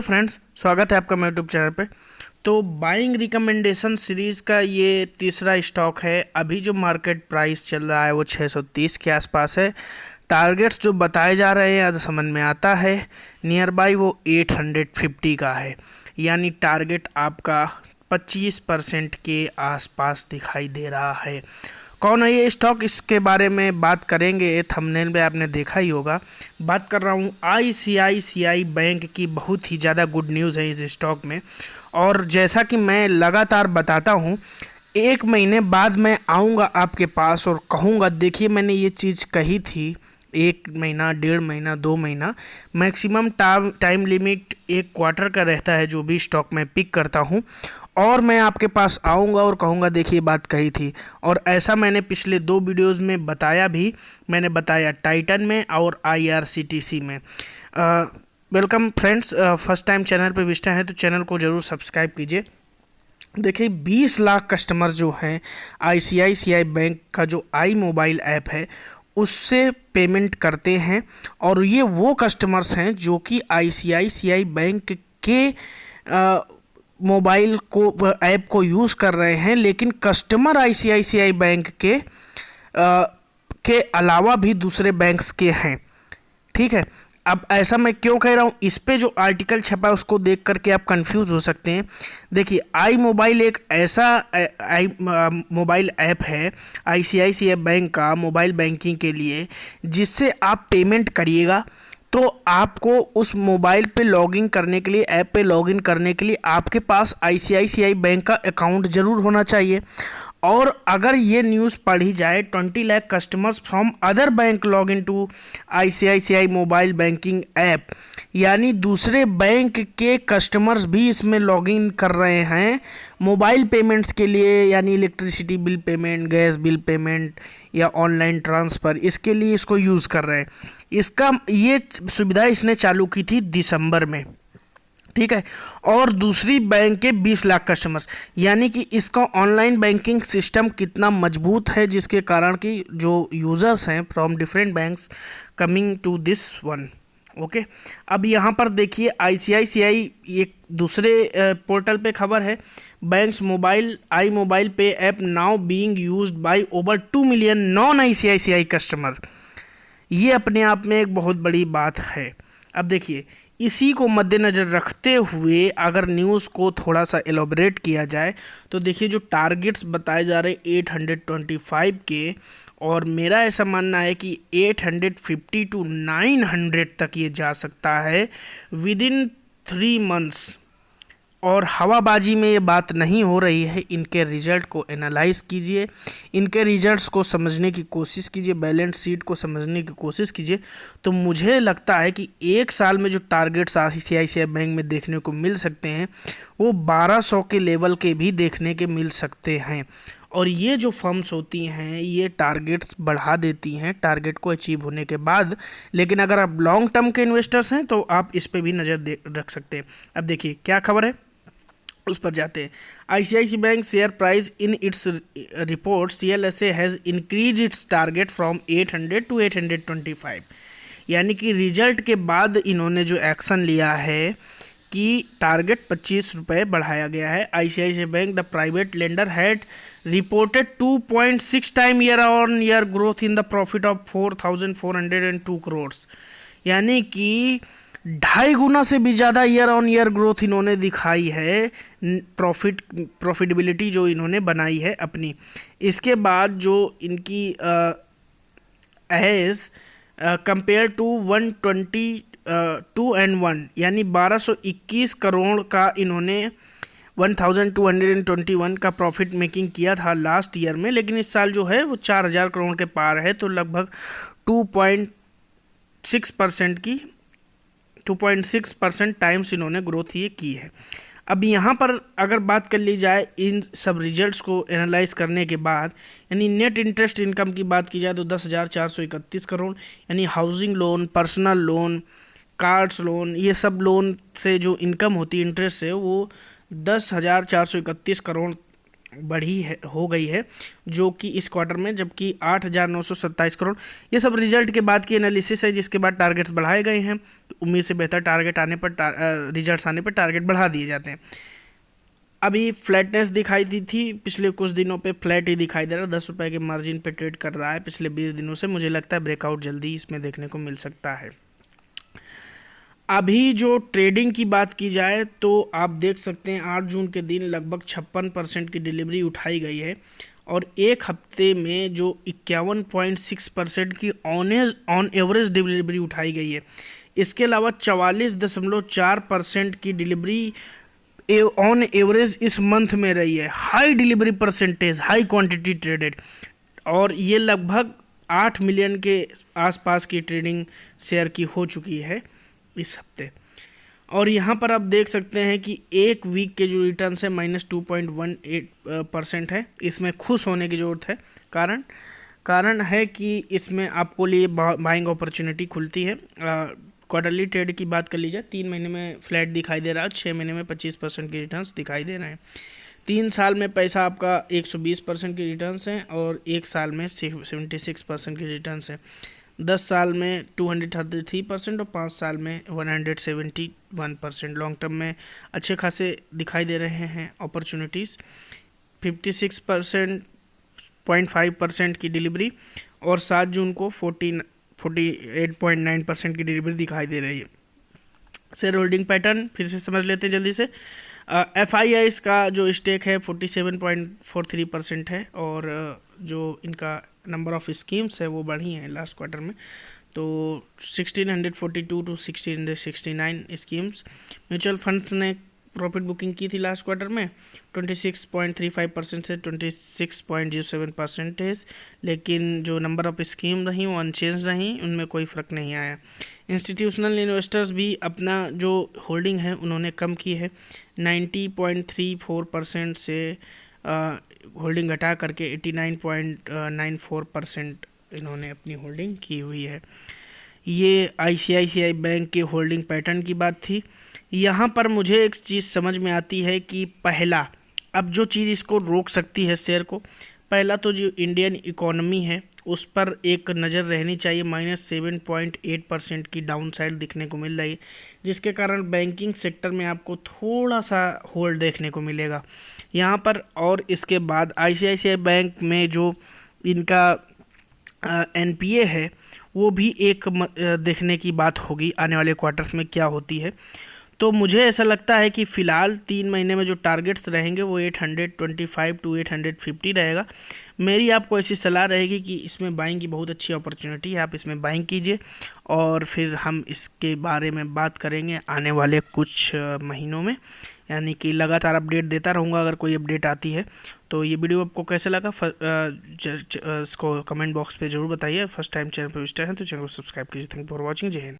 Friends, स्वागत है आपका मेरे यूट्यूब चैनल पे। तो बाइंग रिकमेंडेशन सीरीज़ का ये तीसरा स्टॉक है। अभी जो मार्केट प्राइस चल रहा है वो 630 के आसपास है। टारगेट्स जो बताए जा रहे हैं आज समझ में आता है, नियर बाई वो 850 का है, यानी टारगेट आपका 25% के आसपास दिखाई दे रहा है। कौन है ये स्टॉक, इसके बारे में बात करेंगे। थंबनेल में आपने देखा ही होगा, बात कर रहा हूँ आईसीआईसीआई बैंक की। बहुत ही ज़्यादा गुड न्यूज़ है इस स्टॉक में, और जैसा कि मैं लगातार बताता हूँ, एक महीने बाद मैं आऊँगा आपके पास और कहूँगा देखिए मैंने ये चीज़ कही थी। एक महीना, डेढ़ महीना, 2 महीना, मैक्सिमम टाइम लिमिट एक क्वार्टर का रहता है जो भी स्टॉक मैं पिक करता हूँ, और मैं आपके पास आऊँगा और कहूँगा देखिए बात कही थी। और ऐसा मैंने पिछले 2 वीडियोज़ में बताया भी। मैंने बताया टाइटन में और आईआरसीटीसी में। Welcome friends, first time channel पर विजिटर हैं तो चैनल को ज़रूर सब्सक्राइब कीजिए। देखिए 20 लाख कस्टमर जो हैं आईसीआईसीआई बैंक का जो आई मोबाइल ऐप है उससे पेमेंट करते हैं, और ये वो कस्टमर्स हैं जो कि आईसीआईसीआई बैंक के मोबाइल को ऐप को यूज़ कर रहे हैं, लेकिन कस्टमर आईसीआईसीआई बैंक के अलावा भी दूसरे बैंक्स के हैं। ठीक है, अब ऐसा मैं क्यों कह रहा हूँ, इस पे जो आर्टिकल छपा है उसको देख करके आप कंफ्यूज हो सकते हैं। देखिए आई मोबाइल एक ऐसा आई मोबाइल ऐप है आईसीआईसीआई बैंक का मोबाइल बैंकिंग के लिए, जिससे आप पेमेंट करिएगा तो आपको उस मोबाइल पे लॉगिन करने के लिए, ऐप पे लॉगिन करने के लिए आपके पास आईसीआईसीआई बैंक का अकाउंट ज़रूर होना चाहिए। और अगर ये न्यूज़ पढ़ी जाए 20 lakh customers from other bank log in to ICICI mobile banking app, यानी दूसरे बैंक के कस्टमर्स भी इसमें लॉगिन कर रहे हैं मोबाइल पेमेंट्स के लिए, यानी electricity bill payment, gas bill payment या ऑनलाइन ट्रांसफ़र, इसके लिए इसको यूज़ कर रहे हैं। इसका ये सुविधा इसने चालू की थी दिसंबर में, ठीक है। और दूसरी बैंक के 20 लाख कस्टमर्स, यानी कि इसका ऑनलाइन बैंकिंग सिस्टम कितना मजबूत है, जिसके कारण कि जो यूज़र्स हैं from different banks coming to this one. Okay, अब यहाँ पर देखिए आईसीआईसीआई एक दूसरे पोर्टल पे खबर है, बैंक्स मोबाइल आई मोबाइल पे app now being used by over 2 million non ICICI customer. ये अपने आप में एक बहुत बड़ी बात है। अब देखिए इसी को मद्देनज़र रखते हुए अगर न्यूज़ को थोड़ा सा एलोबरेट किया जाए तो देखिए जो टारगेट्स बताए जा रहे 825 के, और मेरा ऐसा मानना है कि 850 टू 900 तक ये जा सकता है विद इन 3 मंथ्स। और हवाबाजी में ये बात नहीं हो रही है, इनके रिजल्ट को एनालाइज कीजिए, इनके रिजल्ट्स को समझने की कोशिश कीजिए, बैलेंस शीट को समझने की कोशिश कीजिए। तो मुझे लगता है कि एक साल में जो टारगेट्स आईसीआईसीआई बैंक में देखने को मिल सकते हैं वो 1200 के लेवल के भी देखने के मिल सकते हैं। और ये जो फर्म्स होती हैं ये टारगेट्स बढ़ा देती हैं टारगेट को अचीव होने के बाद, लेकिन अगर आप लॉन्ग टर्म के इन्वेस्टर्स हैं तो आप इस पर भी नज़र रख सकते हैं। अब देखिए क्या खबर है, उस पर जाते हैं। ICICI bank share price in its report CLSA has increase its target from 800 to 825, यानी कि रिजल्ट के बाद इन्होंने जो एक्शन लिया है कि टारगेट 25 रुपये बढ़ाया गया है। ICICI bank the private lender had reported 2.6 time year on year growth in the profit of 4,402 crore, यानी कि 2.5 गुना से भी ज़्यादा ईयर ऑन ईयर ग्रोथ इन्होंने दिखाई है, प्रॉफिटेबिलिटी जो इन्होंने बनाई है अपनी। इसके बाद जो इनकी एज कंपेयर टू 122 एंड 1, यानी 1221 करोड़ का इन्होंने 1221 का प्रॉफिट मेकिंग किया था लास्ट ईयर में, लेकिन इस साल जो है वो 4000 करोड़ के पार है, तो लगभग 2.6% टाइम्स इन्होंने ग्रोथ ये की है। अब यहाँ पर अगर बात कर ली जाए इन सब रिजल्ट्स को एनालाइज करने के बाद, यानी नेट इंटरेस्ट इनकम की बात की जाए तो 10,431 करोड़, यानी housing loan, personal loan, cards loan, ये सब लोन से जो इनकम होती है इंटरेस्ट से, वो 10,431 करोड़ बढ़ी है, हो गई है, जो कि इस क्वार्टर में, जबकि 8,927 करोड़। ये सब रिजल्ट के बाद की एनालिसिस है, जिसके बाद टारगेट्स बढ़ाए गए हैं। तो उम्मीद से बेहतर टारगेट आने पर रिजल्ट्स आने पर टारगेट बढ़ा दिए जाते हैं। अभी फ्लैटनेस दिखाई दी थी, पिछले कुछ दिनों पे फ्लैट ही दिखाई दे रहा है, 10 रुपये के मार्जिन पे ट्रेड कर रहा है पिछले 20 दिनों से। मुझे लगता है ब्रेकआउट जल्दी इसमें देखने को मिल सकता है। अभी जो ट्रेडिंग की बात की जाए तो आप देख सकते हैं 8 जून के दिन लगभग 56% की डिलीवरी उठाई गई है, और एक हफ्ते में जो 51.6% की ऑन एवरेज डिलीवरी उठाई गई है। इसके अलावा 44.4% की डिलीवरी ऑन एवरेज इस मंथ में रही है। High delivery percentage, high quantity traded, और ये लगभग 8 मिलियन के आसपास की ट्रेडिंग शेयर की हो चुकी है इस हफ्ते। और यहाँ पर आप देख सकते हैं कि एक वीक के जो रिटर्न है -2.18% है। इसमें खुश होने की ज़रूरत है। कारण है कि इसमें आपको लिए बाइंग अपॉर्चुनिटी खुलती है। क्वार्टरली ट्रेड की बात कर लीजिए, 3 महीने में फ्लैट दिखाई दे रहा है, 6 महीने में 25% की रिटर्न्स दिखाई दे रहे हैं। 3 साल में पैसा आपका 120% की रिटर्न्स हैं, और 1 साल में 76% की रिटर्न्स हैं। 10 साल में 233% और 5 साल में 171%। लॉन्ग टर्म में अच्छे खासे दिखाई दे रहे हैं अपॉर्चुनिटीज़। 56.5% की डिलीवरी, और 7 जून को 48.9% की डिलीवरी दिखाई दे रही है। शेयर होल्डिंग पैटर्न फिर से समझ लेते हैं जल्दी से। FIIs का जो स्टेक है 47.43% है, और जो इनका नंबर ऑफ स्कीम्स है वो बढ़ी हैं लास्ट क्वार्टर में। तो 1642 टू 1669 स्कीम्स। म्यूचुअल फंड्स ने प्रॉफिट बुकिंग की थी लास्ट क्वार्टर में 26.35% से 26.07%, लेकिन जो नंबर ऑफ स्कीम रही वो अनचेंज रही, उनमें कोई फ़र्क नहीं आया। इंस्टीट्यूशनल इन्वेस्टर्स भी अपना जो होल्डिंग है उन्होंने कम की है, 90.34% से होल्डिंग घटा करके 89.94% इन्होंने अपनी होल्डिंग की हुई है। ये ICICI बैंक के होल्डिंग पैटर्न की बात थी। यहाँ पर मुझे एक चीज़ समझ में आती है कि पहला, अब जो चीज़ इसको रोक सकती है शेयर को, पहला तो जो इंडियन इकोनॉमी है उस पर एक नज़र रहनी चाहिए। -7.8% की डाउन साइड दिखने को मिल रही है, जिसके कारण बैंकिंग सेक्टर में आपको थोड़ा सा होल्ड देखने को मिलेगा यहाँ पर। और इसके बाद ICICI बैंक में जो इनका NPA है वो भी एक देखने की बात होगी आने वाले क्वार्टर्स में क्या होती है। तो मुझे ऐसा लगता है कि फ़िलहाल 3 महीने में जो टारगेट्स रहेंगे वो 825 टू 850 रहेगा। मेरी आपको ऐसी सलाह रहेगी कि इसमें बाइंग की बहुत अच्छी अपॉर्चुनिटी है, आप इसमें बाइंग कीजिए, और फिर हम इसके बारे में बात करेंगे आने वाले कुछ महीनों में। यानी कि लगातार अपडेट देता रहूँगा अगर कोई अपडेट आती है। तो ये वीडियो आपको कैसे लगा इसको कमेंट बॉक्स पे ज़रूर बताइए। फर्स्ट टाइम चैनल पर विजिटर हैं तो चैनल को सब्सक्राइब कीजिए। Thank you for watching. जय हिंद।